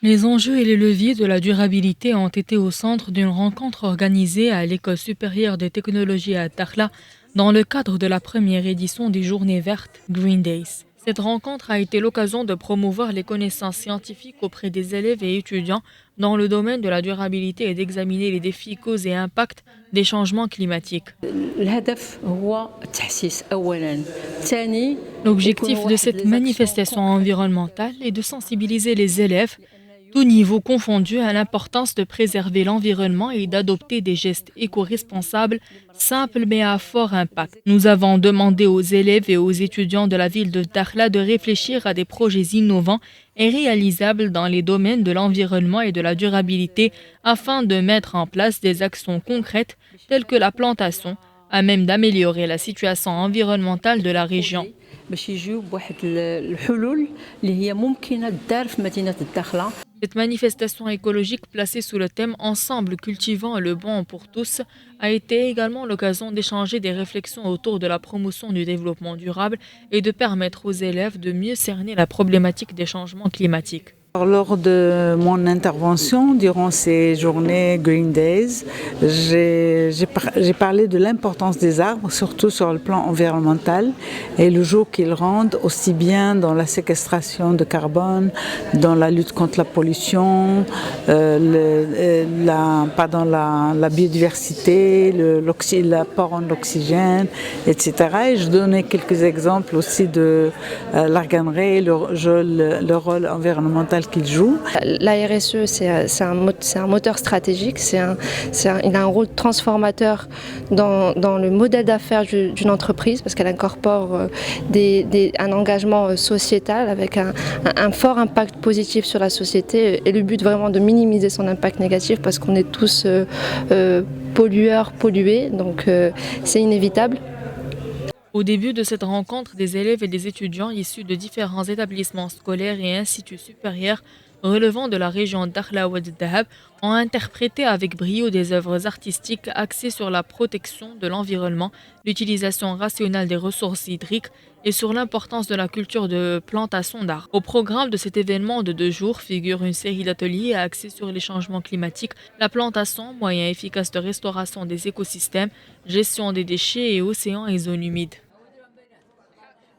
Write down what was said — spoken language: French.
Les enjeux et les leviers de la durabilité ont été au centre d'une rencontre organisée à l'École supérieure des technologies à Dakhla dans le cadre de la première édition des Journées vertes Green Days. Cette rencontre a été l'occasion de promouvoir les connaissances scientifiques auprès des élèves et étudiants dans le domaine de la durabilité et d'examiner les défis, causes et impacts des changements climatiques. الهدف هو التحسيس أولاً، ثاني يكون L'objectif de واحد cette لي زاكسيون manifestation كونكريت environnementale est de sensibiliser les élèves, tous niveaux confondus, à l'importance de préserver l'environnement et d'adopter des gestes éco-responsables, simples mais à fort impact. Nous avons demandé aux élèves et aux étudiants de la ville de Dakhla de réfléchir à des projets innovants et réalisables dans les domaines de l'environnement et de la durabilité afin de mettre en place des actions concrètes telles que la plantation, à même d'améliorer la situation environnementale de la région. بروجي باش يجيو بواحد الحلول اللي هي ممكنة دار في مدينة الداخلة. Cette manifestation écologique placée sous le thème Ensemble cultivant le bon pour tous a été également l'occasion d'échanger des réflexions autour de la promotion du développement durable et de permettre aux élèves de mieux cerner la problématique des changements climatiques. Lors de mon intervention durant ces journées Green Days, j'ai parlé de l'importance des arbres, surtout sur le plan environnemental, et le jour qu'ils rendent aussi bien dans la séquestration de carbone, dans la lutte contre la pollution, la biodiversité, l'apport en oxygène, etc. Et je donnais quelques exemples aussi de l'arganerie, le rôle environnemental qu'il joue. La RSE, c'est un moteur stratégique, il a un rôle transformateur dans le modèle d'affaires d'une entreprise parce qu'elle incorpore un engagement sociétal avec un fort impact positif sur la société et le but vraiment de minimiser son impact négatif parce qu'on est tous pollueurs, pollués, donc c'est inévitable. Au début de cette rencontre, des élèves et des étudiants issus de différents établissements scolaires et instituts supérieurs relevant de la région Dakhla Oued Dahab ont interprété avec brio des œuvres artistiques axées sur la protection de l'environnement, l'utilisation rationnelle des ressources hydriques et sur l'importance de la culture de plantation d'arbres. Au programme de cet événement de 2 jours figure une série d'ateliers axés sur les changements climatiques, la plantation, moyen efficace de restauration des écosystèmes, gestion des déchets et océans et zones humides.